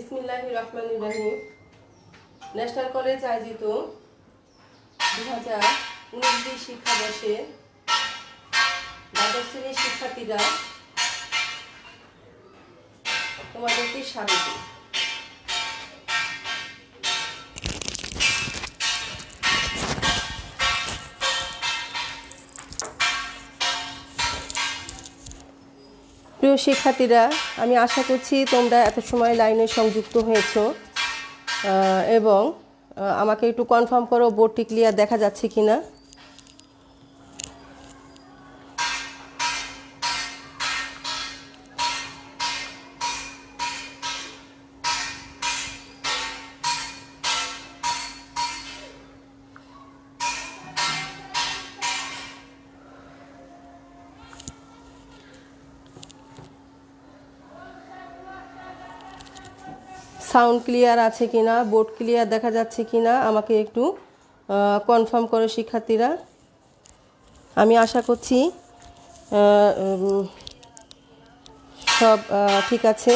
बिस्मिल्लाहिर्रहमानिर्रहीम। National college আয়োজিত 2019-20 শিক্ষাবর্ষে দ্বাদশ শ্রেণীর শিক্ষার্থীরা তোমাদেরকে স্বাগত। প্রিয় শিক্ষার্থীরা, আমি আশা করছি তোমরা এত সময় লাইনে সংযুক্ত হয়েছো এবং আমাকে একটু কনফার্ম করো বোর্ডটি ক্লিয়ার দেখা যাচ্ছে কিনা। সাউন্ড ক্লিয়ার আছে কিনা, বোর্ড ক্লিয়ার দেখা যাচ্ছে কিনা আমাকে একটু কনফার্ম করো শিক্ষার্থীরা। আমি আশা করছি সব ঠিক আছে।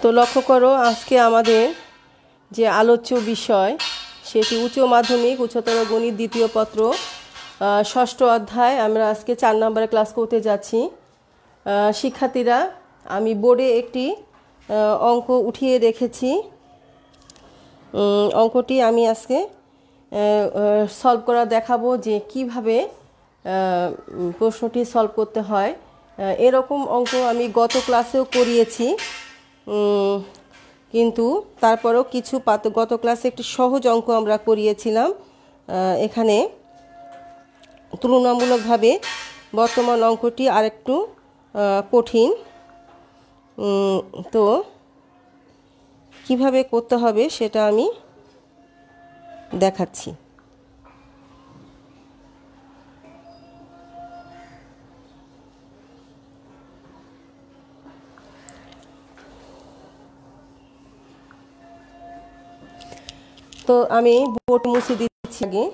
তো লক্ষ্য করো, আজকে আমাদের যে আলোচ্য বিষয় সেটি উচ্চ মাধ্যমিক উচ্চতর গণিত দ্বিতীয় পত্র ষষ্ঠ অধ্যায়। আমরা আজকে 4 নম্বরে ক্লাস করতে যাচ্ছি। শিক্ষার্থীরা, আমি বোর্ডে একটি অঙ্ক উঠিয়ে রেখেছি। অঙ্কটি আমি আজকে সলভ করা দেখাবো যে কিভাবে প্রশ্নটি সলভ করতে হয়। এরকম অঙ্ক আমি গত ক্লাসেও করিয়েছি, কিন্তু তারপরেও কিছু গত ক্লাসে একটি সহজ অঙ্ক আমরা করিয়েছিলাম। এখানে তুলনামূলকভাবে বর্তমান অঙ্কটি আরেকটু কঠিন। তো কিভাবে করতে হবে সেটা আমি দেখাচ্ছি। তো আমি বোর্ড মুছে দিচ্ছি আগে।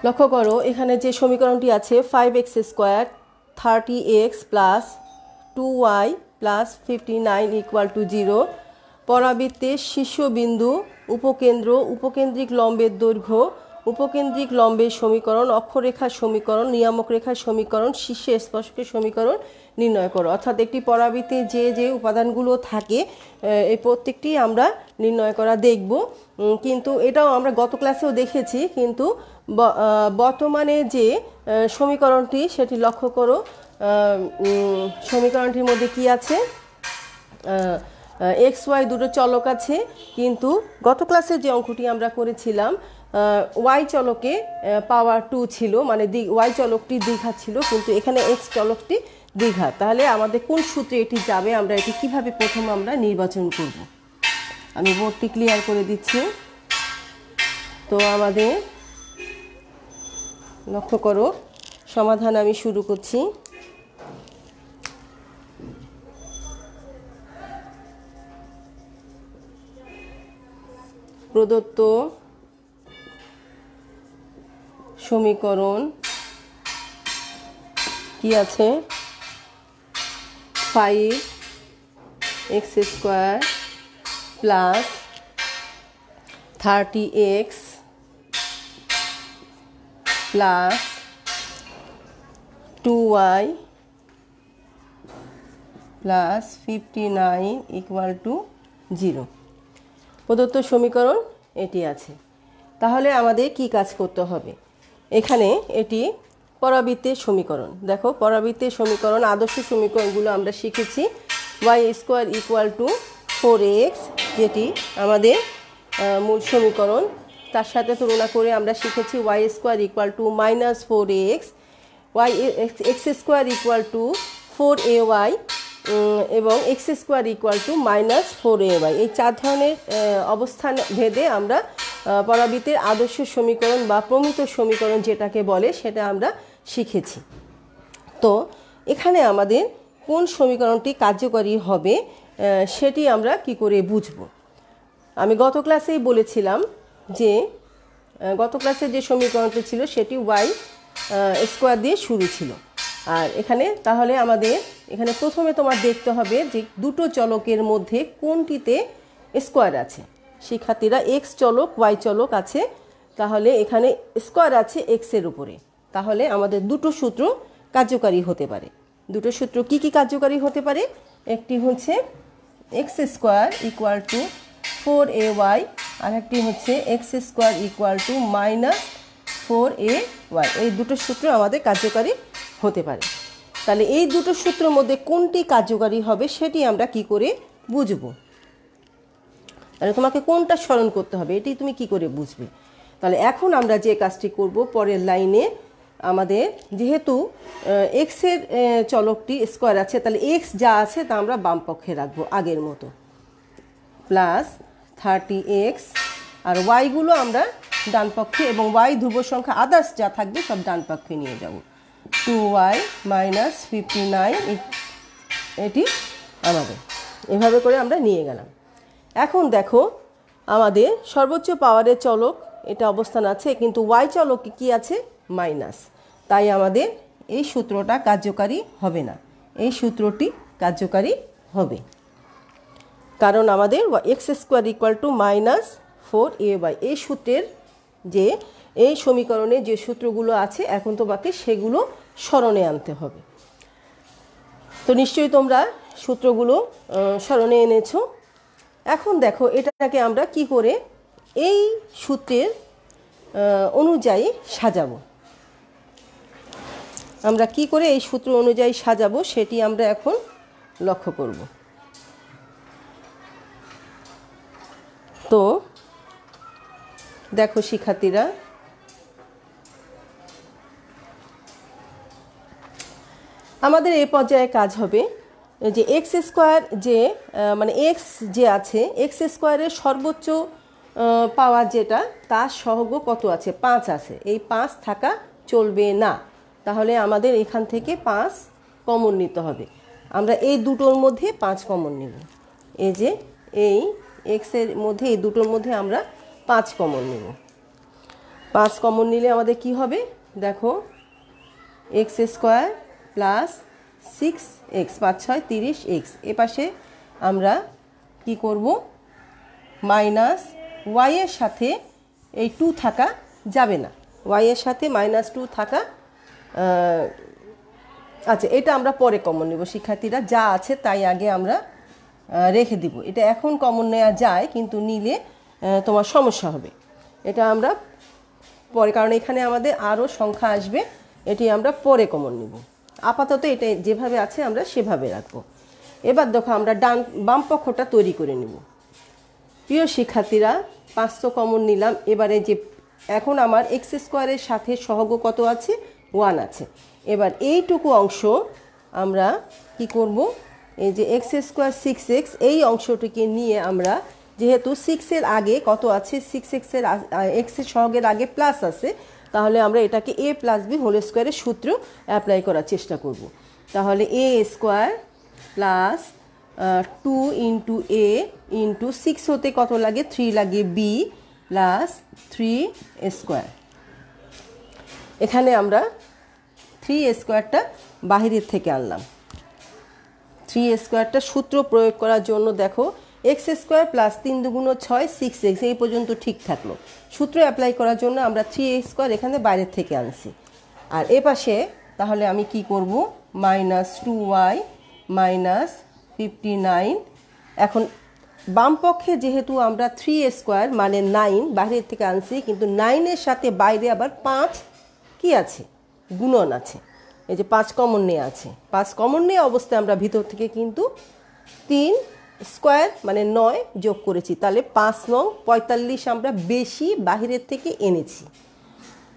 লক্ষ্য করো, এখানে যে সমীকরণটি আছে 5x² 30x plus 2y plus 59 = 0। পরাবৃত্তের শীর্ষবিন্দু, উপকেন্দ্র, উপকেন্দ্রিক লম্বের দৈর্ঘ্য, উপকেন্দ্রিক লম্বের সমীকরণ, অক্ষরেখার সমীকরণ, নিয়ামক রেখার সমীকরণ, শীর্ষে স্পর্শকের সমীকরণ নির্ণয় করো। অর্থাৎ একটি পরাবৃত্তে যে যে উপাদানগুলো থাকে এই প্রত্যেকটি আমরা নির্ণয় করা দেখব। কিন্তু এটাও আমরা গত ক্লাসেও দেখেছি, কিন্তু বর্তমানে যে সমীকরণটি সেটি লক্ষ্য করো। সমীকরণটির মধ্যে কি আছে? XY দুটো চলক আছে, কিন্তু গত ক্লাসে যে অঙ্কটি আমরা করেছিলাম Y চলকে পাওয়ার 2 ছিল, মানে Y চলকটি দ্বিঘাত ছিল, কিন্তু এখানে X চলকটি দ্বিঘাত। তাহলে আমাদের কোন সূত্রে এটি যাবে, আমরা এটি কিভাবে প্রথম আমরা নির্বাচন করব। আমি বোর্ডটি ক্লিয়ার করে দিচ্ছি। তো আমাদের লক্ষ্য করো, সমাধান আমি শুরু করছি। প্রদত্ত সমীকরণ কি আছে? 5x² plus 30x plus 2y plus 59 = 0। প্রদত্ত সমীকরণ এটি আছে। তাহলে আমাদের কি কাজ করতে হবে? এখানে এটি পরাবৃত্তের সমীকরণ। দেখো, পরাবৃত্তের সমীকরণ, আদর্শ সমীকরণগুলো আমরা শিখেছি। y² = 4x, যেটি আমাদের মূল সমীকরণ। তার সাথে তুলনা করে আমরা শিখেছি y² = -4x, x² = 4ay এবং x² = -4ay। এই 4 ধরনের অবস্থান ভেদে আমরা পরাবৃত্তের আদর্শ সমীকরণ বা প্রমিত সমীকরণ যেটাকে বলে সেটা আমরা শিখেছি। তো এখানে আমাদের কোন সমীকরণটি কার্যকরী হবে সেটি আমরা কি করে বুঝব। আমি গত ক্লাসেই বলেছিলাম যে গত ক্লাসে যে সমীকরণটি ছিল সেটি ওয়াই স্কোয়ার দিয়ে শুরু ছিল। আর এখানে তাহলে আমাদের এখানে প্রথমে তোমার দেখতে হবে যে দুটো চলকের মধ্যে কোনটিতে স্কোয়ার আছে। শিক্ষার্থীরা এক্স চলক ওয়াই চলক আছে, তাহলে এখানে স্কোয়ার আছে এক্সের উপরে, তাহলে আমাদের দুটো সূত্র কার্যকারী হতে পারে। দুটো সূত্র কি কি কার্যকারী হতে পারে? একটি হচ্ছে x square equal to 4ay, আর একটি হচ্ছে x square equal to minus 4ay। এই দুটো সূত্র আমাদের কার্যকারী হতে পারে। তাহলে এই দুটো সূত্রের মধ্যে কোনটি কার্যকারী হবে সেটি আমরা কি করে বুঝবো? তাহলে তোমাকে কোনটা স্মরণ করতে হবে এটি তুমি কি করে বুঝবে? তাহলে এখন আমরা যে কাজটি করব, পরের লাইনে আমাদের যেহেতু এক্সের চলকটি স্কোয়ার আছে, তাহলে এক্স যা আছে তা আমরা বাম পক্ষে রাখবো আগের মতো, প্লাস 30x, আর ওয়াইগুলো আমরা ডান পক্ষে, এবং ওয়াই ধ্রুব সংখ্যা আদার্স যা থাকবে সব ডান পক্ষে নিয়ে যাব। 2y মাইনাস 59 এটি আমাদের এভাবে করে আমরা নিয়ে গেলাম। এখন দেখো আমাদের সর্বোচ্চ পাওয়ারের চলক এটা অবস্থান আছে, কিন্তু ওয়াই চলকে কি আছে? মাইনাস। তাই আমাদের এই সূত্রটা কার্যকারী হবে না, এই সূত্রটি কার্যকারী হবে, কারণ আমাদের x square equal to minus 4ay এই সূত্রের যে এই সমীকরণে যে সূত্রগুলো আছে এখন তোমাকে সেগুলো স্মরণে আনতে হবে। তো নিশ্চয়ই তোমরা সূত্রগুলো স্মরণে এনেছো। এখন দেখো এটাকে আমরা কি করে এই সূত্রের অনুযায়ী সাজাবো, আমরা কি করে এই সূত্র অনুযায়ী সাজাবো সেটি আমরা এখন লক্ষ্য করব। তো দেখো শিক্ষার্থীরা, আমাদের এই পর্যায়ে কাজ হবে যে এক্স স্কোয়ার যে মানে এক্স যে আছে, এক্স স্কোয়ারের সর্বোচ্চ পাওয়ার যেটা তার সহগ কত আছে? 5 আছে। এই 5 থাকা চলবে না, তাহলে আমাদের এখান থেকে 5 কমন নিতে হবে। আমরা এই দুটোর মধ্যে 5 কমন নেব, এই যে এই এক্সের মধ্যে এই দুটোর মধ্যে আমরা 5 কমন নেব। 5 কমন নিলে আমাদের কি হবে? দেখো x square plus 6x, 5 6 30x, এ পাশে আমরা কি করব? মাইনাস ওয়াইয়ের সাথে এই 2 থাকা যাবে না, ওয়াইয়ের সাথে -2 থাকা আচ্ছা এটা আমরা পরে কমন নেব। শিক্ষার্থীরা যা আছে তাই আগে আমরা রেখে দিব, এটা এখন কমন নেওয়া যায় কিন্তু নিলে তোমার সমস্যা হবে, এটা আমরা পরে, কারণ এখানে আমাদের আরও সংখ্যা আসবে, এটি আমরা পরে কমন নেব। আপাতত এটা যেভাবে আছে আমরা সেভাবে রাখবো। এবার দেখো আমরা বাম পক্ষটা তৈরি করে নেব। প্রিয় শিক্ষার্থীরা 500 কমন নিলাম। এবারে যে এখন আমার এক্স স্কোয়ারের সাথে সহগ কত আছে? 1 আছে। এবার এইটুকু অংশ আমরা কি করব? এই যে এক্স স্কোয়ার 6x এই অংশটিকে নিয়ে আমরা, যেহেতু 6-এর আগে কত আছে? 6x-এর এক্সের সহগের আগে প্লাস আছে, তাহলে আমরা এটাকে a প্লাস বি হোল স্কোয়ারের সূত্র অ্যাপ্লাই করার চেষ্টা করব। তাহলে a square plus 2 into a into 6 হতে কত লাগে? 3 লাগে, b প্লাস 3 স্কোয়ার। এখানে আমরা 3 স্কোয়ারটা বাহিরের থেকে আনলাম। 3 স্কোয়ারটা সূত্র প্রয়োগ করার জন্য দেখো এক্স স্কোয়ার প্লাস 3 দুগুণ 6 6x এই পর্যন্ত ঠিক থাকলো। সূত্র অ্যাপ্লাই করার জন্য আমরা 3x স্কোয়ার এখানে বাইরের থেকে আনছি। আর এ পাশে তাহলে আমি কি করব? -2y minus 59। এখন বাম পক্ষে যেহেতু আমরা 3 স্কোয়ার মানে 9 বাইরের থেকে আনছি, কিন্তু 9-এর সাথে বাইরে আবার 5 কি আছে? গুণন আছে। এই যে 5 কমন নিয়ে আছে, 5 কমন নিয়ে অবস্থায় আমরা ভিতর থেকে কিন্তু 3 স্কোয়ার মানে 9 যোগ করেছি, তাহলে 5 নং 45 আমরা বেশি বাহিরের থেকে এনেছি।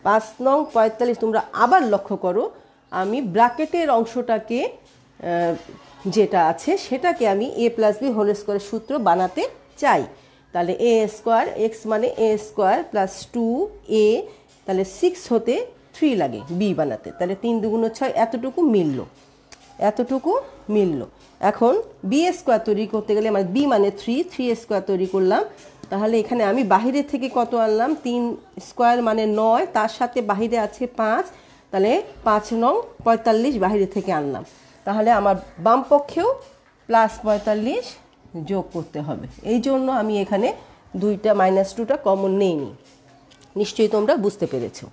5 নং 45 তোমরা আবার লক্ষ্য করো, আমি ব্র্যাকেটের অংশটাকে যেটা আছে সেটাকে আমি a প্লাস বি হোল স্কোয়ারের সূত্র বানাতে চাই। তাহলে a স্কোয়ার এক্স মানে a স্কোয়ার প্লাস 2a, তাহলে 6 হতে 3 লাগে b বানাতে, তাহলে 3 দুগুণ 6 এতটুকু মিলল, এতটুকু মিলল। এখন বি স্কোয়ার তৈরি করতে গেলে মানে বি মানে 3 স্কোয়ার তৈরি করলাম, তাহলে এখানে আমি বাহিরে থেকে কত আনলাম, 3 স্কোয়ার মানে 9, তার সাথে বাহিরে আছে 5, তাহলে 5 নং 45 বাহিরে থেকে আনলাম। তাহলে আমার বাম পক্ষেও +45 যোগ করতে হবে। এই জন্য আমি এখানে -2টা কমন নেইনি। নিশ্চয়ই তোমরা বুঝতে পেরেছো।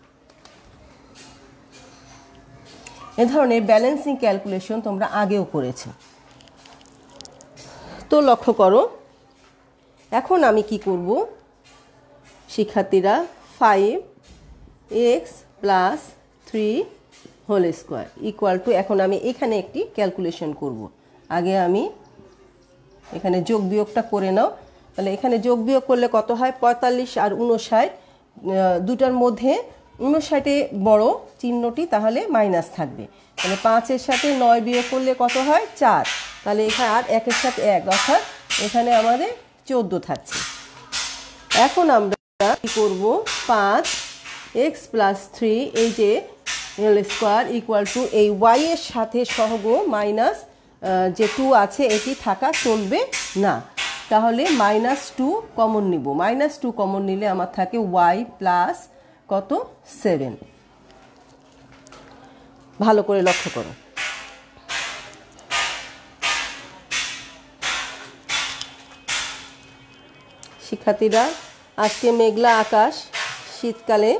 এ ধরনের ব্যালেন্সিং ক্যালকুলেশন তোমরা আগেও করেছো। তো লক্ষ্য করো, এখন আমি কি করব, শিক্ষার্থীরা 5x + 3 whole square equal two, এখন আমি এখানে একটি ক্যালকুলেশন করব। আগে আমি এখানে যোগ বিয়োগটা করে নাও। তাহলে এখানে যোগ বিয়োগ করলে কত হয়, 45 আর 59, দুটার মধ্যে 59-এ বড় চিহ্নটি, তাহলে মাইনাস থাকবে। তাহলে 5-এর সাথে 9 বিয়োগ করলে কত হয়, 4। তাহলে এখানে আর 1-এর সাথে 1, অর্থাৎ এখানে আমাদের 14 থাকছে। এখন আমরা কি করব, 5x + 3 এই যে হোল স্কোয়ার ইকুয়াল টু এই y এর সাথে সহগ মাইনাস যে 2 আছে এটি থাকা চলবে না। তাহলে -2 কমন নিব। -2 কমন নিলে আমার থাকে y প্লাস কত, 7। ভালো করে লক্ষ্য করো। শিক্ষার্থীরা, আজকে মেঘলা আকাশ, শীতকালে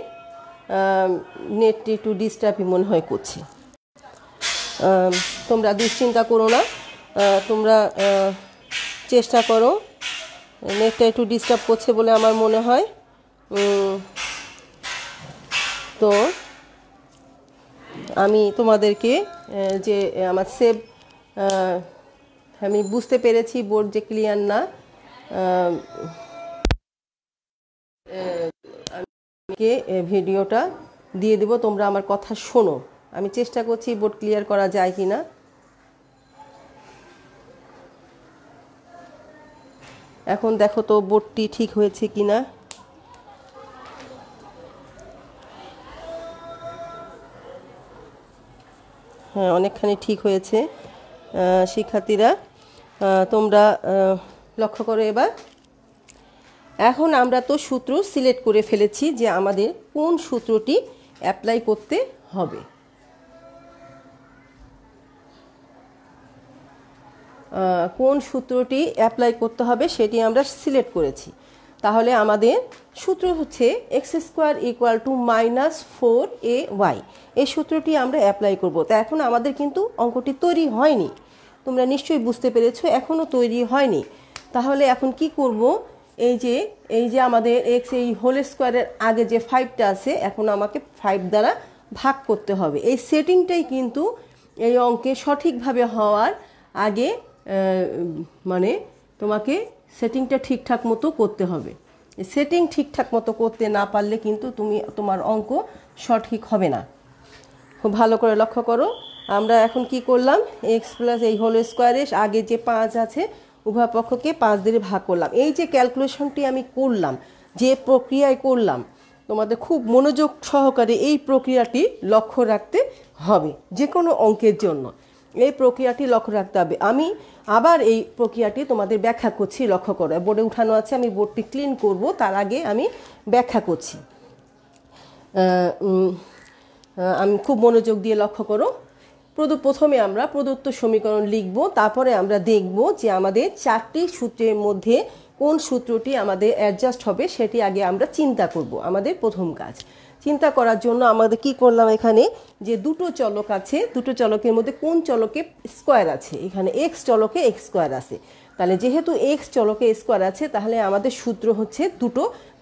নেটটি একটু ডিস্টার্বই মনে হয় করছে। তোমরা দুশ্চিন্তা করো না, তোমরা চেষ্টা করো। নেটটা একটু ডিস্টার্ব করছে বলে আমার মনে হয়। তো আমি তোমাদেরকে যে আমার সেভ, আমি বুঝতে পেরেছি বোর্ড যে ক্লিয়ার না, ভিডিওটা দিয়ে দেব, তোমরা আমার কথা শোনো। আমি চেষ্টা করছি বোর্ড ক্লিয়ার করা যায় কিনা। এখন দেখো তো বোর্ডটি ঠিক হয়েছে কিনা। হ্যাঁ, অনেকখানি ঠিক হয়েছে। শিক্ষার্থীরা, তোমরা লক্ষ্য করো এবার। এখন আমরা তো সূত্র সিলেক্ট করে ফেলেছি যে আমাদের কোন সূত্রটি অ্যাপ্লাই করতে হবে। কোন সূত্রটি অ্যাপ্লাই করতে হবে সেটি আমরা সিলেক্ট করেছি। তাহলে আমাদের সূত্র হচ্ছে x² = -4ay। এই সূত্রটি আমরা অ্যাপ্লাই করব। তা এখন আমাদের কিন্তু অঙ্কটি তৈরি হয়নি, তোমরা নিশ্চয়ই বুঝতে পেরেছো, এখনও তৈরি হয়নি। তাহলে এখন কি করব, এই যে আমাদের x এই হোল স্কোয়ারের আগে যে 5টা আছে, এখন আমাকে 5 দ্বারা ভাগ করতে হবে। এই সেটিংটাই কিন্তু এই অঙ্কে সঠিকভাবে হওয়ার আগে মানে তোমাকে সেটিংটা ঠিকঠাক মতো করতে হবে। সেটিং ঠিকঠাক মতো করতে না পারলে কিন্তু তোমার অঙ্ক সঠিক হবে না। খুব ভালো করে লক্ষ্য করো। আমরা এখন কি করলাম, x প্লাস এই হোল স্কোয়ারের আগে যে 5 আছে উভয় পক্ষকে 5 দিয়ে ভাগ করলাম। এই যে ক্যালকুলেশনটি আমি করলাম, যে প্রক্রিয়ায় করলাম, তোমাদের খুব মনোযোগ সহকারে এই প্রক্রিয়াটি লক্ষ্য রাখতে হবে। যে কোনো অঙ্কের জন্য এই প্রক্রিয়াটি লক্ষ্য রাখতে হবে। আমি আবার এই প্রক্রিয়াটি তোমাদের ব্যাখ্যা করছি, লক্ষ্য করো। বোর্ডে উঠানো আছে, আমি বোর্ডটি ক্লিন করব, তার আগে আমি ব্যাখ্যা করছি। আমি খুব মনোযোগ দিয়ে লক্ষ্য করো। প্রথমে আমরা প্রদত্ত সমীকরণ লিখব, তারপরে আমরা দেখব যে আমাদের 4টি সূত্রের মধ্যে কোন সূত্রটি আমাদের অ্যাডজাস্ট হবে সেটি আগে আমরা চিন্তা করব। আমাদের প্রথম কাজ চিন্তা করার জন্য আমাদের কি করলাম, এখানে যে দুটো চলক আছে, দুটো চলকের মধ্যে কোন চলকে স্কোয়ার আছে, এখানে এক্স চলকে x² আছে। তাহলে যেহেতু x চলকে স্কোয়ার আছে, তাহলে আমাদের সূত্র হচ্ছে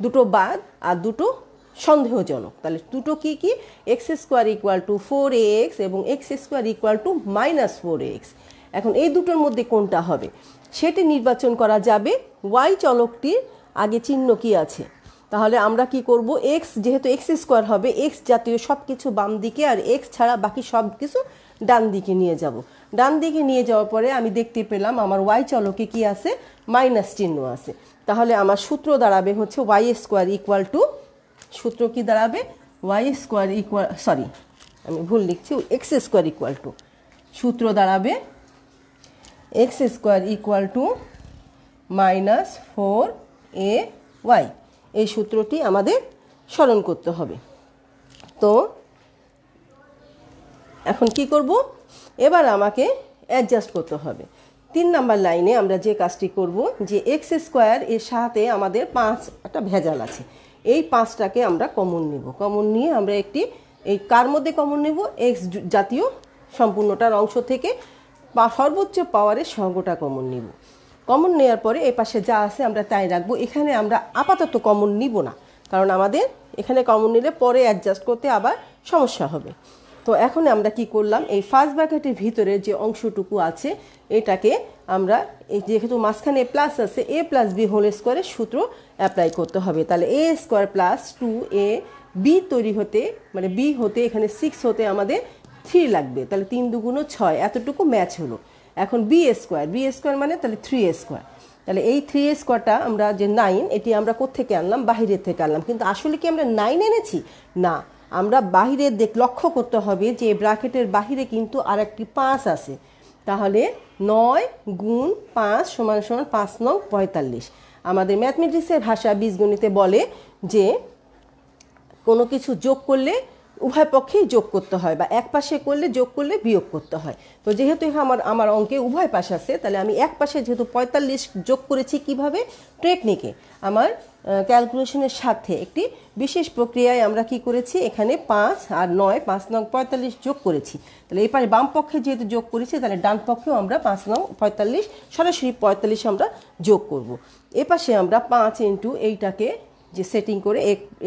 দুটো বাদ আর দুটো সন্দেহজনক। তাহলে দুটো কি কি, x² = 4ax এবং x² = -4ax। এখন এই দুটোর মধ্যে কোনটা হবে সেটি নির্বাচন করা যাবে y চলকটির আগে চিহ্ন কি আছে। তাহলে আমরা কি করব, x যেহেতু x² হবে, x জাতীয় সব কিছু বাম দিকে আর x ছাড়া বাকি সব কিছু ডান দিকে নিয়ে যাব। ডান দিকে নিয়ে যাওয়ার পরে আমি দেখতে পেলাম আমার y চলকে কি আছে, মাইনাস চিহ্ন আছে। তাহলে আমার সূত্র দাঁড়াবে হচ্ছে y² = সূত্র কি দাঁড়াবে, আমি ভুল লিখছি, x² = সূত্র দাঁড়াবে x² = -4ay ওয়াই। এই সূত্রটি আমাদের স্মরণ করতে হবে। তো এখন কি করব, এবার আমাকে অ্যাডজাস্ট করতে হবে। 3 নাম্বার লাইনে আমরা যে কাজটি করব, যে এক্স স্কোয়ার এর সাথে আমাদের 5টা ভেজাল আছে, এই 5টাকে আমরা কমন নিব। কমন নিয়ে আমরা একটি, এই কার মধ্যে কমন নেব, এক্স জাতীয় সম্পূর্ণটার অংশ থেকে সর্বোচ্চ পাওয়ারের সহগটা কমন নিব। কমন নেওয়ার পরে এই পাশে যা আছে আমরা তাই রাখবো। এখানে আমরা আপাতত কমন নিব না, কারণ আমাদের এখানে কমন নিলে পরে অ্যাডজাস্ট করতে আবার সমস্যা হবে। তো এখন আমরা কি করলাম, এই ফার্স্ট ব্র্যাকেটের ভিতরে যে অংশটুকু আছে এটাকে আমরা, যেহেতু মাঝখানে প্লাস আছে, এ প্লাস বি হোল স্কোয়ারের সূত্র অ্যাপ্লাই করতে হবে। তাহলে এ স্কোয়ার প্লাস 2a বি তৈরি হতে, মানে বি হতে এখানে 6 হতে আমাদের 3 লাগবে। তাহলে 3 দুগুণ 6, এতটুকু ম্যাচ হলো। এখন বি স্কোয়ার মানে তাহলে 3a স্কোয়ার। তাহলে এই 3a স্কোয়ারটা আমরা যে 9, এটি আমরা কোত্থেকে আনলাম, বাহিরের থেকে আনলাম। কিন্তু আসলে কি আমরা 9 এনেছি? না, আমরা বাহিরে লক্ষ্য করতে হবে যে ব্র্যাকেটের বাহিরে কিন্তু আর একটি 5 আছে। তাহলে 9 গুণ 5 সমান সমান 5 নং 45। আমাদের ম্যাথমেটিক্সের ভাষা বীজগণিতে বলে যে কোনো কিছু যোগ করলে উভয় পক্ষেই যোগ করতে হয়, বা এক পাশে করলে যোগ করলে বিয়োগ করতে হয়। তো যেহেতু আমার অঙ্কে উভয় পাশ আছে, তাহলে আমি এক পাশে যেহেতু 45 যোগ করেছি, কিভাবে, টেকনিকে আমার ক্যালকুলেশনের সাথে একটি বিশেষ প্রক্রিয়ায় আমরা কি করেছি, এখানে 5 আর 9 5 নং 45 যোগ করেছি। তাহলে এই পাশে বাম পক্ষে যেহেতু যোগ করেছি, তাহলে ডান পক্ষেও আমরা 5 নং 45 সরাসরি 45 আমরা যোগ করব। এ পাশে আমরা 5 ইন্টু এইটাকে যে সেটিং করে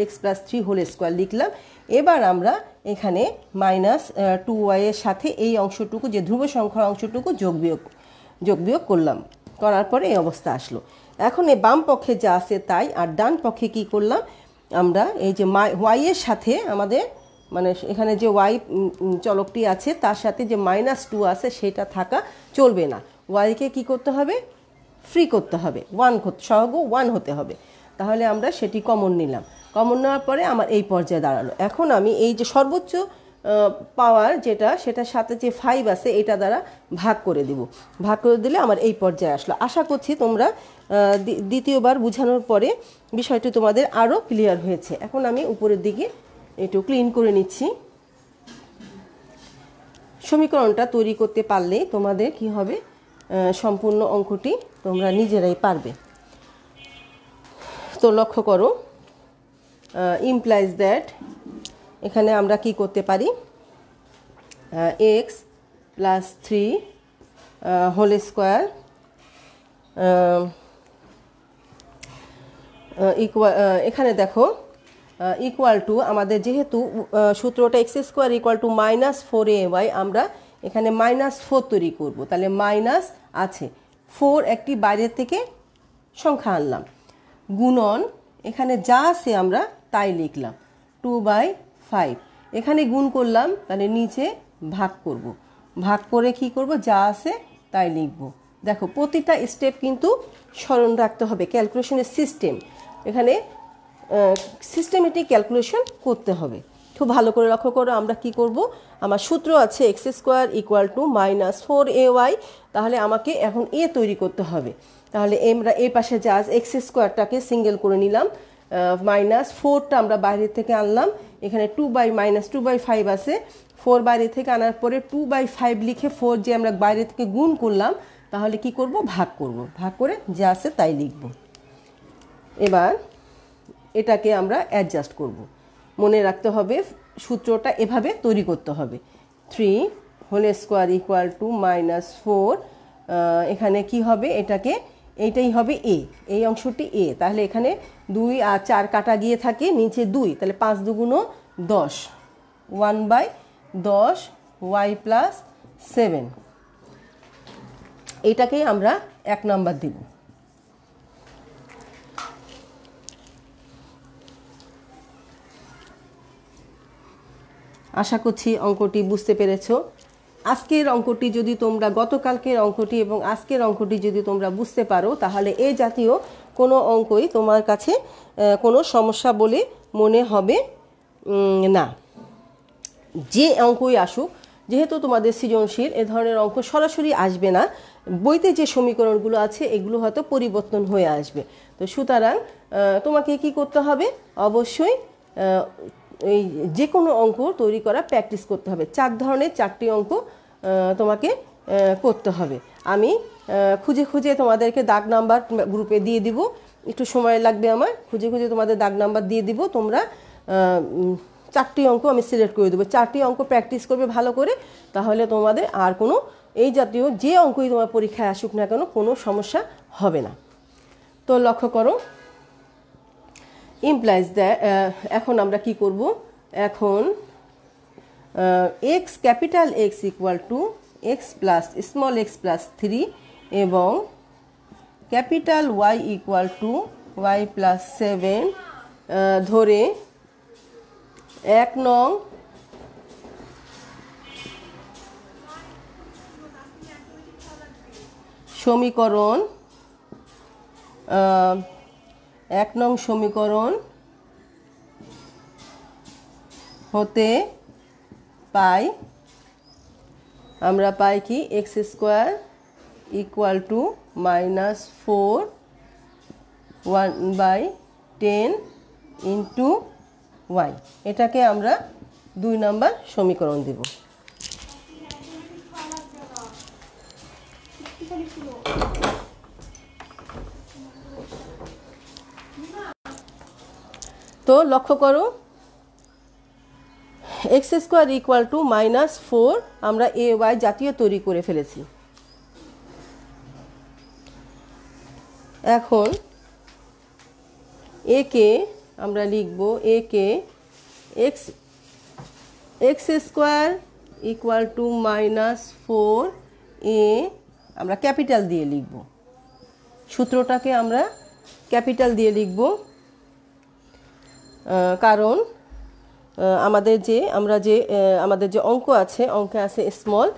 এক্স প্লাস 3 হোল স্কোয়ার লিখলাম। এবার আমরা এখানে -2y এর সাথে এই অংশটুকু, যে ধ্রুব সংখ্যার অংশটুকু যোগ বিয়োগ করলাম, করার পরে এই অবস্থা আসলো। এখন এই বাম পক্ষে যা আছে তাই, আর ডান পক্ষে কি করলাম, আমরা এই যে ওয়াই এর সাথে আমাদের, মানে এখানে যে ওয়াই চলকটি আছে তার সাথে যে -2 আছে সেটা থাকা চলবে না। ওয়াইকে কি করতে হবে, ফ্রি করতে হবে, সহগ 1 হতে হবে। তাহলে আমরা সেটি কমন নিলাম। কমন নেওয়ার পরে আমার এই পর্যায়ে দাঁড়ালো। এখন আমি এই যে সর্বোচ্চ পাওয়ার যেটা, সেটার সাথে যে 5 আছে এটা দ্বারা ভাগ করে দিব। ভাগ করে দিলে আমার এই পর্যায়ে আসলো। আশা করছি তোমরা দ্বিতীয়বার বোঝানোর পরে বিষয়টি তোমাদের আরও ক্লিয়ার হয়েছে। এখন আমি উপরের দিকে একটু ক্লিন করে নিচ্ছি। সমীকরণটা তৈরি করতে পারলে তোমাদের কি হবে, সম্পূর্ণ অঙ্কটি তোমরা নিজেরাই পারবে। তো লক্ষ্য করো, ইমপ্লাইজ দ্যাট, এখানে আমরা কি করতে পারি, x plus 3 whole square equal, এখানে দেখো ইকুয়াল টু, আমাদের যেহেতু সূত্রটা x square equal to -4ay, আমরা এখানে -4 তৈরি করব। তাহলে মাইনাস আছে 4, একটি বাইরের থেকে সংখ্যা আনলাম, গুণন এখানে যা আছে আমরা তাই লিখলাম, 2/5। এখানে গুণ করলাম, তাহলে নিচে ভাগ করব, ভাগ করে কি করব, যা আছে তাই লিখব। দেখো প্রতিটা স্টেপ কিন্তু স্মরণ রাখতে হবে, ক্যালকুলেশনের সিস্টেম, এখানে সিস্টেমেটিক ক্যালকুলেশন করতে হবে। খুব ভালো করে লক্ষ্য করো, আমরা কি করব, আমার সূত্র আছে x square equal to -4ay, তাহলে আমাকে এখন এ তৈরি করতে হবে। তাহলে আমরা এই পাশে যা এক্স স্কোয়ারটাকে সিঙ্গেল করে নিলাম, -4টা আমরা বাইরে থেকে আনলাম, এখানে -2/5 আছে, 4 বাইরে থেকে আনার পরে 2/5 লিখে 4 যে আমরা বাইরে থেকে গুণ করলাম, তাহলে কি করব, ভাগ করব, ভাগ করে যা আছে তাই লিখব। এবার এটাকে আমরা অ্যাডজাস্ট করব। মনে রাখতে হবে সূত্রটা এভাবে তৈরি করতে হবে, 3 হোল স্কোয়ার ইকুয়াল টু -4, এখানে কি হবে, এইটাই হবে এ, এই অংশটি এ। তাহলে এখানে 2 আর 4 কাটা গিয়ে থাকে, নিচে 2, তাহলে 5 দুগুণ 10, 1/10 y প্লাস 7, এইটাকেই আমরা 1 নাম্বার দিব। আশা করছি অঙ্কটি বুঝতে পেরেছো। আজকের অঙ্কটি যদি তোমরা, গতকালকের অঙ্কটি এবং আজকের অঙ্কটি যদি তোমরা বুঝতে পারো, তাহলে এই জাতীয় কোনো অঙ্কই তোমার কাছে কোনো সমস্যা বলে মনে হবে না। যে অঙ্কই আসুক যেহেতু তোমাদের সৃজনশীল এ ধরনের অঙ্ক সরাসরি আসবে না, বইতে যে সমীকরণগুলো আছে এগুলো হয়তো পরিবর্তন হয়ে আসবে। তো সুতরাং তোমাকে কি করতে হবে, অবশ্যই এই যে কোনো অঙ্ক তৈরি করা প্র্যাকটিস করতে হবে। 4 ধরনের 4টি অঙ্ক তোমাকে করতে হবে। আমি খুঁজে খুঁজে তোমাদেরকে দাগ নাম্বার গ্রুপে দিয়ে দিব, একটু সময় লাগবে আমার, খুঁজে খুঁজে তোমাদের দাগ নাম্বার দিয়ে দিব। তোমরা 4টি অঙ্ক আমি সিলেক্ট করে দেবো, 4টি অঙ্ক প্র্যাকটিস করবে ভালো করে, তাহলে তোমাদের আর কোনো এই জাতীয় যে অঙ্কই তোমার পরীক্ষায় আসুক না কেন কোনো সমস্যা হবে না। তো লক্ষ্য করো, ইমপ্লাইজ দ্যাট, এখন আমরা কি করব, এখন x capital x equal to x plus small x plus 3 এবং capital y equal to y plus 7 ধরে 1 নং সমীকরণ 1 নং সমীকরণ হতে পাই, আমরা পাই কি x square equal to -4 1/10 into y. এটাকে আমরা 2 নম্বর সমীকরণ দেব। তো লক্ষ্য করো, এক্স স্কোয়ার ইকুয়াল টু -4 আমরা এ ওয়াই জাতীয় তৈরি করে ফেলেছি। এখন এ কে আমরা লিখব, এ কে এক্স স্কোয়ার ইকুয়াল টু -4 এ আমরা ক্যাপিটাল দিয়ে লিখব, সূত্রটাকে আমরা ক্যাপিটাল দিয়ে লিখব, কারণ আমাদের যে অঙ্ক আছে, অঙ্কে আছে স্মল,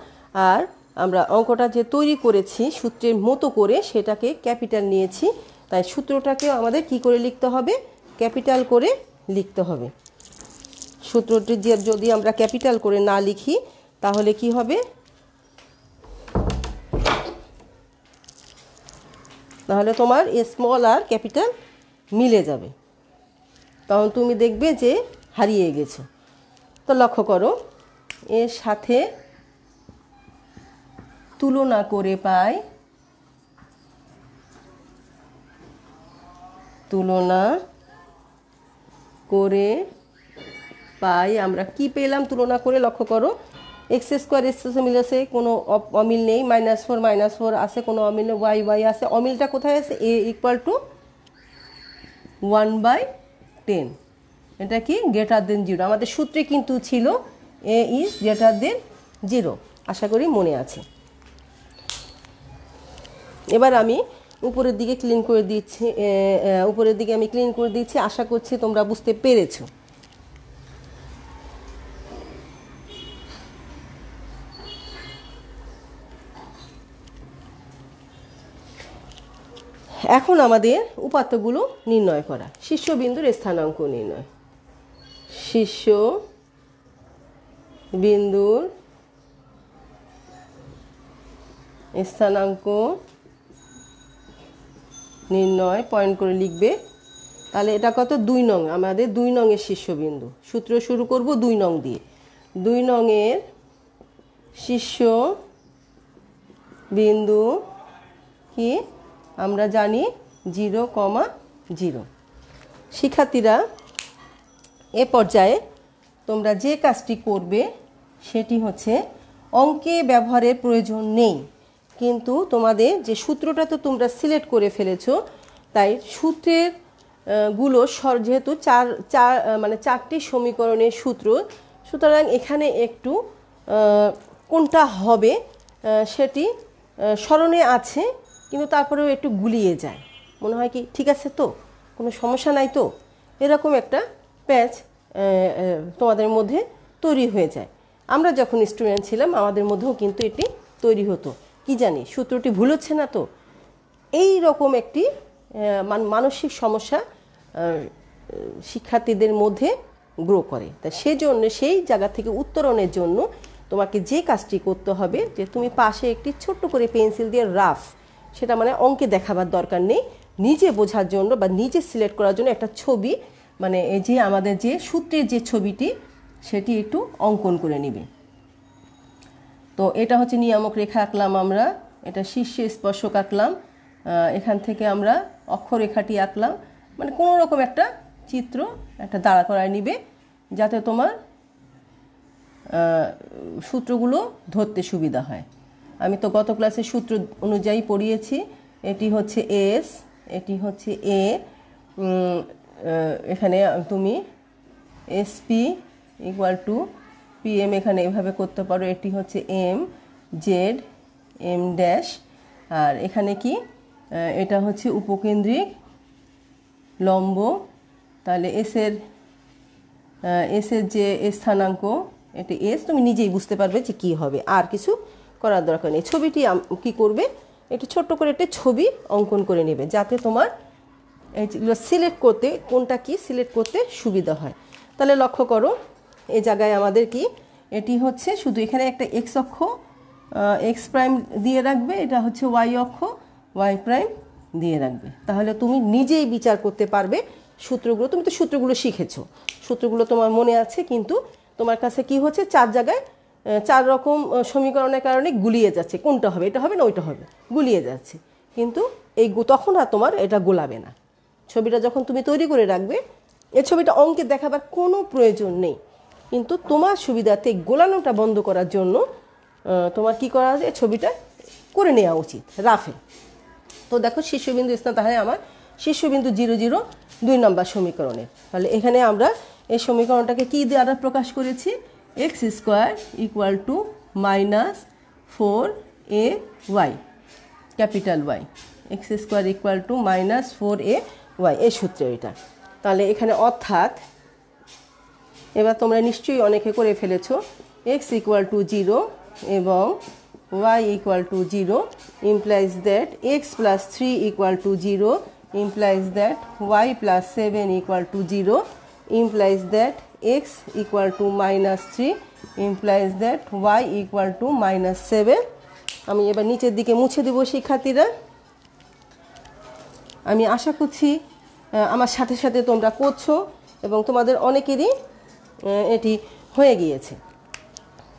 আর আমরা অঙ্কটা যে তৈরি করেছি সূত্রের মতো করে সেটাকে ক্যাপিটাল নিয়েছি, তাই সূত্রটাকে আমাদের কি করে লিখতে হবে, ক্যাপিটাল করে লিখতে হবে। সূত্রটি যদি আমরা ক্যাপিটাল করে না লিখি তাহলে কি হবে, তাহলে তোমার স্মল আর ক্যাপিটাল মিলে যাবে, তখন তুমি দেখবে যে হারিয়ে গেছো। তো লক্ষ্য করো, এর সাথে তুলনা করে পাই, তুলনা করে পাই আমরা কি পেলাম তুলনা করে, লক্ষ্য করো এক্স স্কোয়ার এর সাথে মিলেছে, কোনো অমিল নেই, -4 আছে, কোনো অমিল নেই, ওয়াই আছে, অমিলটা কোথায় আছে, এ ইকুয়াল টু 1/10, এটা কি গ্রেটার দেন 0, আমাদের সূত্রে কিন্তু ছিল এ ইজ গ্রেটার দেন 0, আশা করি মনে আছে। এবার আমি উপরের দিকে ক্লিন করে দিচ্ছি, উপরের দিকে আমি ক্লিন করে দিচ্ছি, আশা করছি তোমরা বুঝতে পেরেছো। এখন আমাদের উপাত্তগুলো নির্ণয় করা, শীর্ষবিন্দুর স্থানাঙ্ক নির্ণয়, শীর্ষবিন্দুর স্থানাঙ্ক নির্ণয় পয়েন্ট করে লিখবে। তাহলে এটা কত, 2 নং, আমাদের 2 নংয়ের শীর্ষবিন্দু, সূত্র শুরু করব 2 নং দিয়ে, 2 নংয়ের শীর্ষবিন্দু কি আমরা জানি 0,0। শিক্ষার্থীরা, এ পর্যায়ে তোমরা যে কাজটি করবে সেটি হচ্ছে, অঙ্কে ব্যবহারের প্রয়োজন নেই, কিন্তু তোমাদের যে সূত্রটা তো তোমরা সিলেক্ট করে ফেলেছো, তাই সূত্রের গুলো যেহেতু মানে 4টি সমীকরণের সূত্র, সুতরাং এখানে একটু কোনটা হবে সেটি স্মরণে আছে, কিন্তু তারপরেও একটু গুলিয়ে যায়, মনে হয় কি ঠিক আছে তো, কোনো সমস্যা নাই তো, এরকম একটা প্যাচ তোমাদের মধ্যে তৈরি হয়ে যায়। আমরা যখন স্টুডেন্ট ছিলাম আমাদের মধ্যেও কিন্তু এটি তৈরি হতো, কি জানি সূত্রটি ভুল হচ্ছে না তো, এই রকম একটি মানসিক সমস্যা শিক্ষার্থীদের মধ্যে গ্রো করে। তাই সেজন্য সেই জায়গা থেকে উত্তরণের জন্য তোমাকে যে কাজটি করতে হবে যে তুমি পাশে একটি ছোট্ট করে পেন্সিল দিয়ে রাফ, সেটা মানে অঙ্কে দেখাবার দরকার নেই, নিজে বোঝার জন্য বা নিজে সিলেক্ট করার জন্য একটা ছবি, মানে এই যে আমাদের যে সূত্রের যে ছবিটি সেটি একটু অঙ্কন করে নিবে। তো এটা হচ্ছে নিয়ামক রেখা আঁকলাম আমরা, এটা শীর্ষে স্পর্শক আঁকলাম, এখান থেকে আমরা অক্ষরেখাটি আঁকলাম, মানে কোনো রকম একটা চিত্র একটা দাঁড়া করায় নিবে যাতে তোমার সূত্রগুলো ধরতে সুবিধা হয়। আমি তো গত ক্লাসে সূত্র অনুযায়ী পড়িয়েছি, এটি হচ্ছে এস, এটি হচ্ছে এ, এখানে তুমি এসপি ইকুয়াল টু পিএম এখানে এভাবে করতে পারো, এটি হচ্ছে এম জেড এম ড্যাশ, আর এখানে কি এটা হচ্ছে উপকেন্দ্রিক লম্ব, তাহলে এসের যে স্থানাঙ্ক এটি এস, তুমি নিজেই বুঝতে পারবে যে কী হবে, আর কিছু করার দরকার নেই। ছবিটি কী করবে, একটু ছোট্ট করে একটি ছবি অঙ্কন করে নেবে যাতে তোমার এইগুলো সিলেক্ট করতে, কোনটা কি সিলেক্ট করতে সুবিধা হয়। তাহলে লক্ষ্য করো এই জায়গায় আমাদের কি, এটি হচ্ছে শুধু এখানে একটা এক্স অক্ষ এক্স প্রাইম দিয়ে রাখবে, এটা হচ্ছে ওয়াই অক্ষ ওয়াই প্রাইম দিয়ে রাখবে, তাহলে তুমি নিজেই বিচার করতে পারবে সূত্রগুলো। তুমি তো সূত্রগুলো শিখেছো, সূত্রগুলো তোমার মনে আছে, কিন্তু তোমার কাছে কি হচ্ছে চার জায়গায় চার রকম সমীকরণের কারণে গুলিয়ে যাচ্ছে, কোনটা হবে, এটা হবে না ওইটা হবে, গুলিয়ে যাচ্ছে, কিন্তু এই তখন আর তোমার এটা গোলাবে না। ছবিটা যখন তুমি তৈরি করে রাখবে, এই ছবিটা অঙ্কে দেখাবার কোনো প্রয়োজন নেই, কিন্তু তোমার সুবিধাতে গোলানোটা বন্ধ করার জন্য তোমার কি করা যায়, ছবিটা করে নেওয়া উচিত রাফে। তো দেখো শীর্ষবিন্দু স্থান, তাহলে আমার শীর্ষবিন্দু 0 0 2 নম্বর সমীকরণের, তাহলে এখানে আমরা এই সমীকরণটাকে কি দ্বারা প্রকাশ করেছি, x square equal to -4ay capital y, x square equal to -4ay এই সূত্রে এটা। তাহলে এখানে অর্থাৎ এবার তোমরা নিশ্চয়ই অনেকে করে ফেলেছো, এক্স ইকুয়াল টু 0 এবং y equal to 0 implies that x plus 3 equal to 0 implies that y plus 7 equal to 0 implies that x equal to -3 implies that y equal to -7। আমি এবার নিচের দিকে মুছে দেব শিক্ষার্থীরা। আমি আশা করছি আমার সাথে সাথে তোমরা করছো এবং তোমাদের অনেকেরই এটি হয়ে গিয়েছে।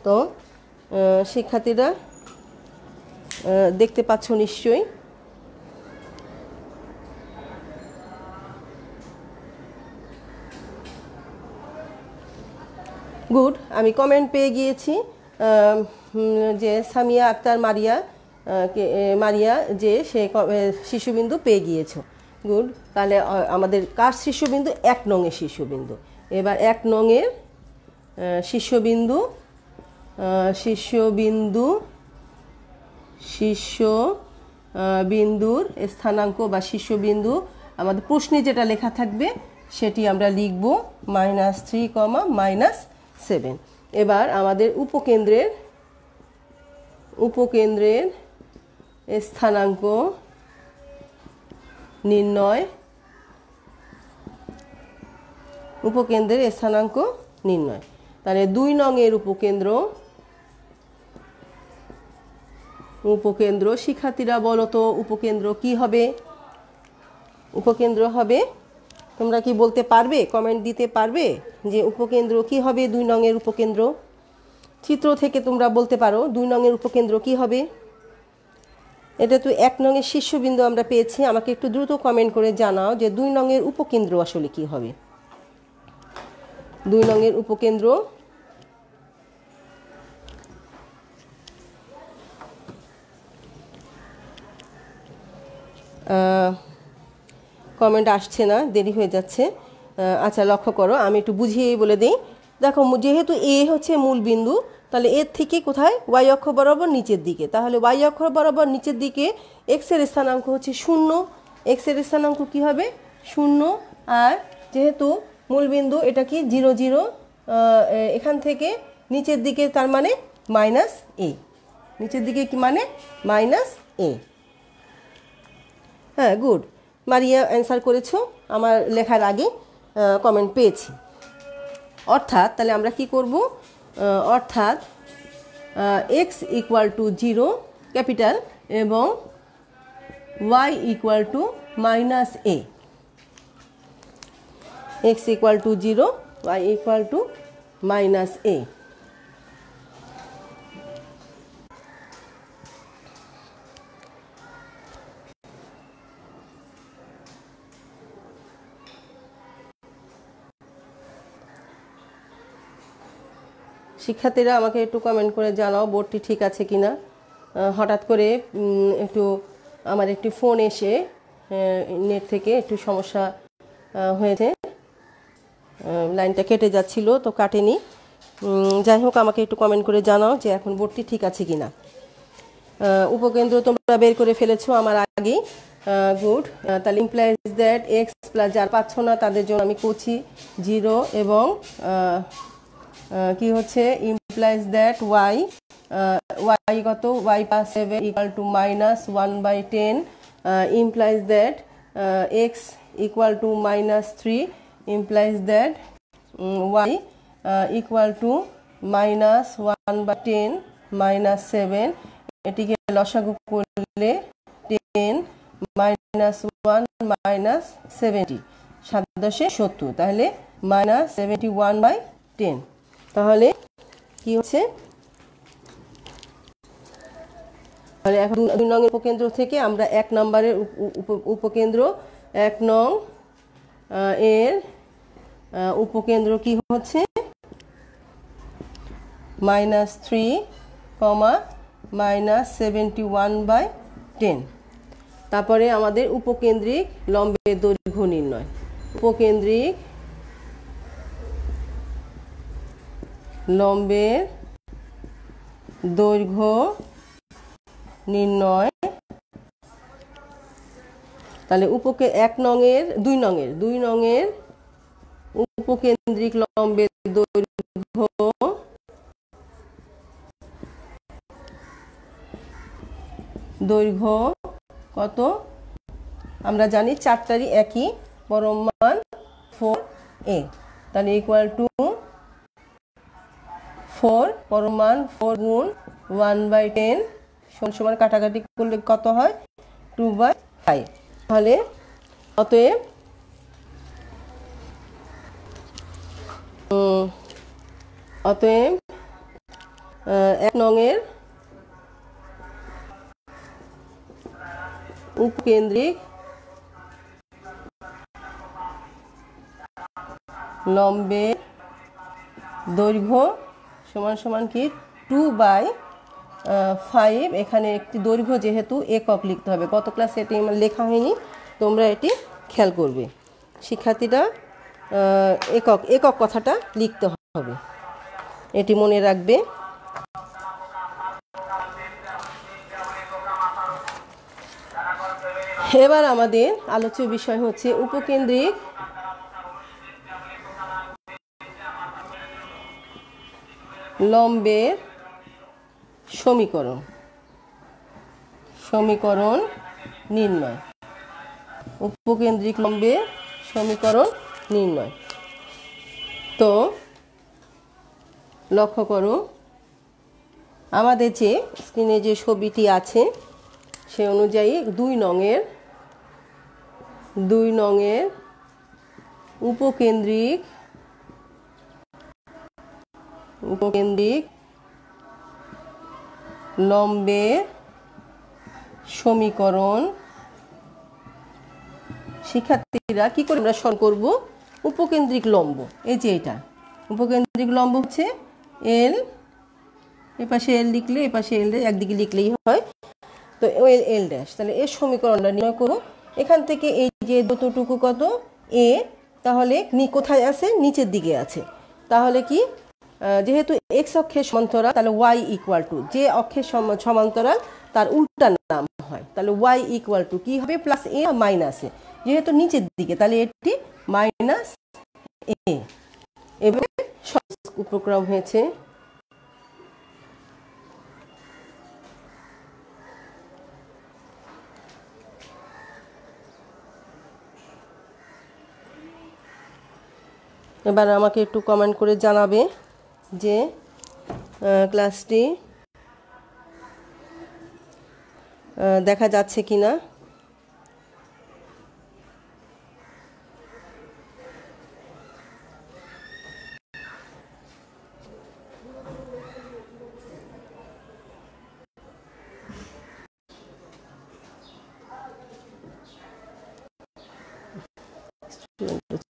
তো শিক্ষার্থীরা দেখতে পাচ্ছ নিশ্চয়ই। গুড, আমি কমেন্ট পেয়ে গিয়েছি যে সামিয়া আক্তার মারিয়া যে সে শিশুবিন্দু পেয়ে গিয়েছো। গুড, তাহলে আমাদের কার শীর্ষবিন্দু, 1 নংয়ের শীর্ষবিন্দু। এবার 1 নংয়ের শীর্ষবিন্দুর স্থানাঙ্ক বা শীর্ষবিন্দু আমাদের প্রশ্নে যেটা লেখা থাকবে সেটি আমরা লিখব -3, -7। এবার আমাদের উপকেন্দ্রের স্থানাঙ্ক নির্ণয়, তাহলে 2 নংয়ের উপকেন্দ্র শিক্ষার্থীরা বলো তো উপকেন্দ্র কি হবে? উপকেন্দ্র হবে, তোমরা কি বলতে পারবে, কমেন্ট দিতে পারবে যে উপকেন্দ্র কি হবে? 2 নংয়ের উপকেন্দ্র চিত্র থেকে তোমরা বলতে পারো 2 নংয়ের উপকেন্দ্র কি হবে। এটা তো 1 নংয়ের শীর্ষবিন্দু আমরা পেয়েছি, আমাকে একটু দ্রুত কমেন্ট করে জানাও যে 2 নংয়ের উপকেন্দ্র আসলে কি হবে। 2 নংয়ের উপকেন্দ্র কমেন্ট আসছে না, দেরি হয়ে যাচ্ছে। আচ্ছা লক্ষ্য করো, আমি একটু বুঝিয়েই বলে দিই। দেখো যেহেতু এ হচ্ছে মূল বিন্দু, তাহলে এর থেকে কোথায়, ওয়াই অক্ষ বরাবর নিচের দিকে, তাহলে ওয়াই অক্ষ বরাবর নিচের দিকে এক্সের স্থানাঙ্ক হচ্ছে 0, এক্সের স্থানাঙ্ক কি হবে 0। আর যেহেতু মূল বিন্দু এটা কি 0 0, এখান থেকে নিচের দিকে তার মানে -a, নিচের দিকে কি মানে -a। হ্যাঁ গুড, মারিয়া অ্যান্সার করেছো, আমার লেখার আগে কমেন্ট পেয়েছি। অর্থাৎ তাহলে আমরা কি করব, অর্থাৎ এক্স ইকুয়াল টু 0 ক্যাপিটাল এবং y equal to minus a. X equal to 0, y equal to minus a. শিক্ষার্থীরা আমাকে একটু কমেন্ট করে জানাও বোর্ডটি ঠিক আছে কিনা। হঠাৎ করে একটু আমার একটি ফোন এসে নেট থেকে একটু সমস্যা হয়েছে, লাইনটা কেটে যাচ্ছিল, তো কাটেনি। যাই হোক, আমাকে একটু কমেন্ট করে জানাও যে এখন বোর্ডটি ঠিক আছে কিনা। উপকেন্দ্র তোমরা বের করে ফেলেছো আমার আগেই, গুড। তাহলে ইমপ্লাইজ দ্যাট এক্স প্লাস, যার পাচ্ছ না তাদের জন্য আমি করছি 0 এবং কি হচ্ছে ইমপ্লাইজ দ্যাট ওয়াই কত, y plus 7 equal to minus 1/10, implies that x equal to minus 3, implies that y equal to minus 1/10 minus 7, এটিকে লসাগু করলে 10 মাইনাস 1 মাইনাস 70, 7×10, তাহলে মাইনাস 71/10। তাহলে কি হচ্ছে, তাহলে এখন 2 নং উপকেন্দ্র থেকে আমরা 1 নম্বরের উপকেন্দ্র 1 নং এর উপকেন্দ্র কি হচ্ছে -3, মাইনাস 71/10। তারপরে আমাদের উপকেন্দ্রিক লম্বের দৈর্ঘ্য নির্ণয়। উপকেন্দ্রিক লম্বের দৈর্ঘ্য নির্ণয়। তাহলে 1 নংয়ের 2 নংয়ের উপকেন্দ্রিক লম্বের দৈর্ঘ্য কত আমরা জানি, চারটারই একই, পরম মান 4a। তাহলে ইকুয়াল টু 4, পরম মান 4 গুণ 1/10 সমান কাটাকাটি করলে কত হয় 2/5। তাহলে অতএব অতএব 1 নংয়ের উপকেন্দ্রিক লম্বের দৈর্ঘ্য সমান সমান কি 2/5। এখানে একটি দৈর্ঘ্য যেহেতু একক লিখতে হবে, গত ক্লাসে এটি আমার লেখা হয়নি, তোমরা এটি খেয়াল করবে শিক্ষার্থীরা। একক কথাটা লিখতে হবে, এটি মনে রাখবে। এবার আমাদের আলোচ্য বিষয় হচ্ছে উপকেন্দ্রিক লম্বের সমীকরণ নির্ণয়। উপকেন্দ্রিক লম্বের সমীকরণ নির্ণয়। তো লক্ষ্য করো, আমাদের যে স্ক্রিনে যে ছবিটি আছে সে অনুযায়ী 2 নংয়ের উপকেন্দ্রিক লম্বের সমীকরণ। শিক্ষার্থীরা কি করে আমরা সরল করব উপকেন্দ্রিক লম্ব? এই যে এটা উপকেন্দ্রিক লম্ব হচ্ছে এল, এপাশে এল লিখলে এপাশে এল একদিকে লিখলেই হয়, তো এল ড্যাশ। তাহলে এর সমীকরণটা নির্ণয় করব। এখান থেকে এই যে যতটুকু কত এ, তাহলে কোথায় আছে? নিচের দিকে আছে। তাহলে কি, যেহেতু এক্স অক্ষের সমান্তরাল, তাহলে ওয়াই ইকুয়াল টু, যে অক্ষের সমান্তরাল তার উল্টা নাম হয়, তাহলে ওয়াই ইকুয়াল টু কি হবে প্লাস এ মাইনাস এ, যেহেতু নিচের দিকে তাহলে এটি মাইনাস এ। এভাবে উপক্রম হয়েছে। এবার আমাকে একটু কমেন্ট করে জানাবে যে ক্লাসটি দেখা যাচ্ছে কি না।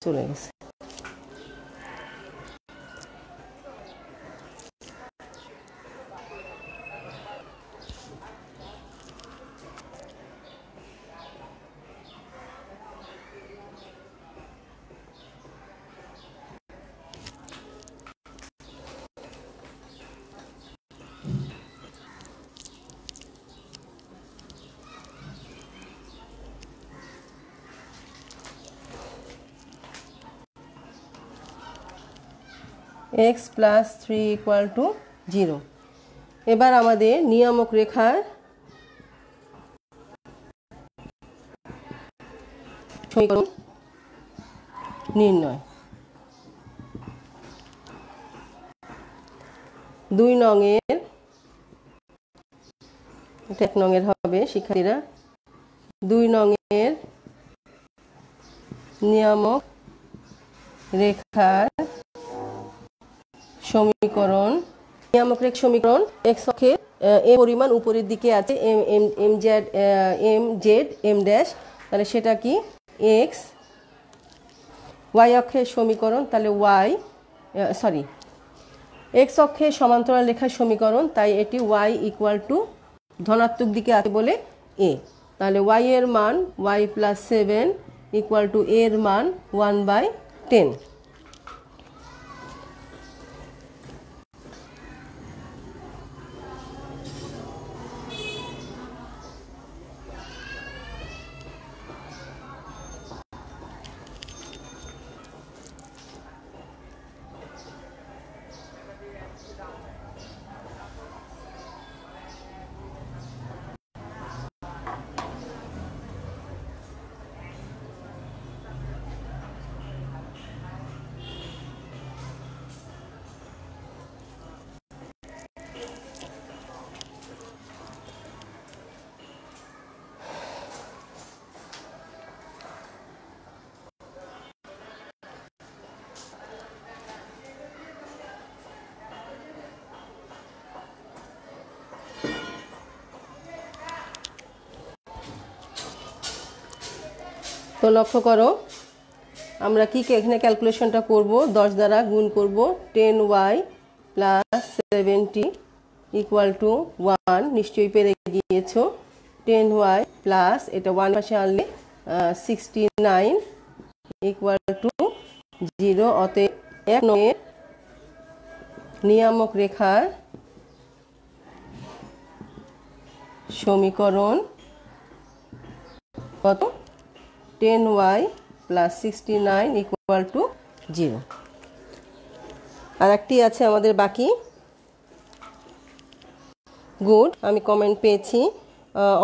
চলে গেছে। x plus 3 equal to 0। এবার আমাদের নিয়ামক রেখার সমীকরণ নির্ণয়। 2 নংয়ের, এটা 1 নংয়ের হবে শিক্ষার্থীরা। 2 নংয়ের নিয়ামক রেখার সমীকরণ। নিয়ামক রেখা সমীকরণ x অক্ষে এম পরিমাণ উপরের দিকে আছে, এম জেড এম ড্যাশ, তাহলে সেটা কি x। y অক্ষের সমীকরণ, তাহলে x অক্ষের সমান্তরাল রেখার সমীকরণ, তাই এটি y ইকুয়াল টু ধনাত্মক দিকে আছে বলে a। তাহলে y এর মান y plus 7 equal two a এর মান 1/10। তো লক্ষ্য করো, আমরা কি এখানে ক্যালকুলেশনটা করব, 10 দ্বারা গুণ করব। 10y প্লাস 70 ইকুয়াল টু 1, নিশ্চয়ই পেরে গিয়েছো। 10y প্লাস এটা 1 পাশে আনলে 69 ইকুয়াল টু 0। অতএব 1 নংয়ের নিয়ামক রেখার সমীকরণ কত? 10y plus 69 equal to 0। আর একটি আছে আমাদের বাকি। গুড, আমি কমেন্ট পেয়েছি,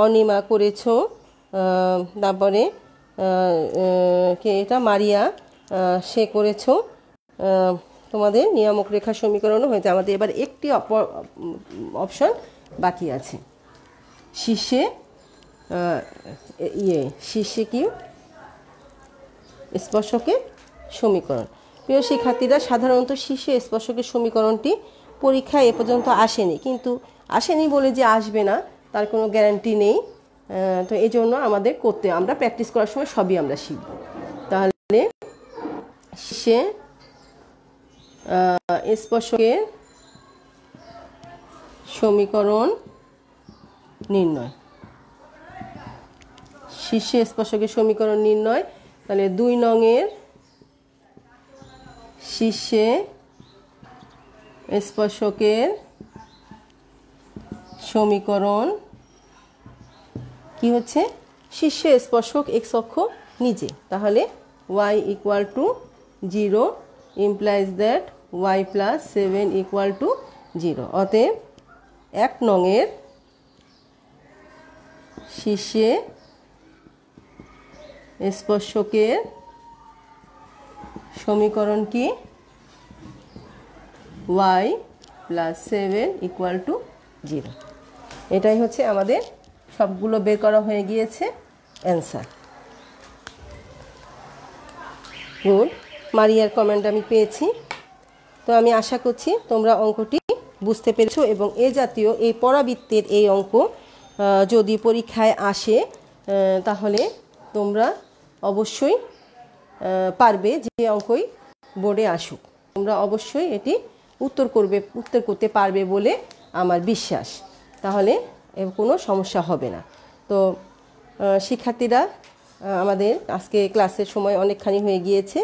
অনিমা করেছো, তারপরে কে এটা মারিয়া, সে করেছো। তোমাদের নিয়ামক রেখা সমীকরণও হয়েছে। আমাদের এবার একটি অপশন বাকি আছে, শীর্ষে শীর্ষে কি স্পর্শকের সমীকরণ। প্রিয় শিক্ষার্থীরা, সাধারণত শীর্ষে স্পর্শকের সমীকরণটি পরীক্ষায় এ পর্যন্ত আসেনি, কিন্তু আসেনি বলে যে আসবে না তার কোনো গ্যারান্টি নেই। তো এই জন্য আমাদের আমরা প্র্যাকটিস করার সময় সবই আমরা শিখব। তাহলে শীর্ষে স্পর্শকের সমীকরণ নির্ণয়। শীর্ষে স্পর্শকের সমীকরণ নির্ণয়। তাহলে 2 নংয়ের শীর্ষে স্পর্শকের সমীকরণ কি হচ্ছে? শীর্ষে স্পর্শক x অক্ষ নিচে, তাহলে y equal to 0 implies that y plus 7 equal to 0। অতএব 1 নংয়ের শীর্ষে স্পর্শকের সমীকরণ কি? y plus 7 equal to 0। এটাই হচ্ছে আমাদের সবগুলো বের করা হয়ে গিয়েছে, অ্যান্সার। গুড, মারিয়ার কমেন্ট আমি পেয়েছি। তো আমি আশা করছি তোমরা অঙ্কটি বুঝতে পেরেছো এবং এ জাতীয় এই পরাবৃত্তের এই অঙ্ক যদি পরীক্ষায় আসে তাহলে তোমরা অবশ্যই পারবে, যে অঙ্কই বোর্ডে আসুক তোমরা অবশ্যই এটি উত্তর করতে পারবে বলে আমার বিশ্বাস। তাহলে এর কোনো সমস্যা হবে না। তো শিক্ষার্থীরা, আমাদের আজকে ক্লাসের সময় অনেকখানি হয়ে গিয়েছে,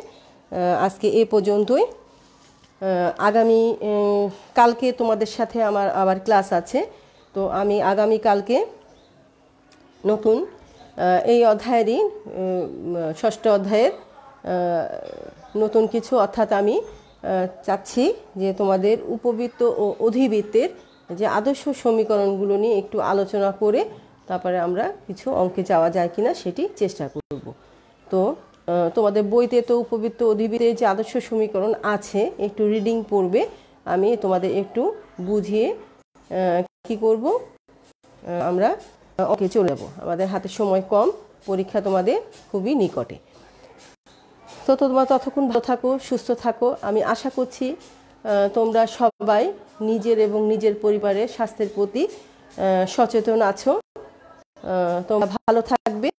আজকে এ পর্যন্তই। আগামী কালকে তোমাদের সাথে আমার আবার ক্লাস আছে। তো আমি আগামী কালকে নতুন এই অধ্যায়েরই ষষ্ঠ অধ্যায়ের নতুন কিছু, অর্থাৎ আমি চাচ্ছি যে তোমাদের উপবৃত্ত ও অধিবৃত্তের যে আদর্শ সমীকরণগুলো নিয়ে একটু আলোচনা করে তারপরে আমরা কিছু অঙ্কে যাওয়া যায় কিনা সেটি চেষ্টা করব। তো তোমাদের বইতে তো উপবৃত্ত অধিবৃত্তের যে আদর্শ সমীকরণ আছে, একটু রিডিং পড়বে, আমি তোমাদের একটু বুঝিয়ে কি করব, আমরা অঙ্কে চলে যাব। আমাদের হাতে সময় কম, পরীক্ষা তোমাদের খুবই নিকটে। তো তোমরা ততক্ষণ ভালো থাকো, সুস্থ থাকো। আমি আশা করছি তোমরা সবাই নিজের এবং নিজের পরিবারের স্বাস্থ্যের প্রতি সচেতন আছো। তোমরা ভালো থাকবে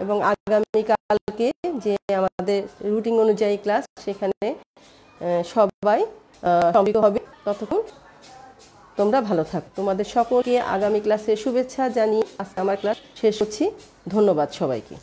এবং আগামীকালকে যে আমাদের রুটিন অনুযায়ী ক্লাস, সেখানে সবাই সম্পৃক্ত হবে। ততক্ষণ তোমরা ভালো থাকো। তোমাদের সকলকে আগামী ক্লাসে শুভেচ্ছা জানিয়ে আজকে আমার ক্লাস শেষ করছি। ধন্যবাদ সবাইকে।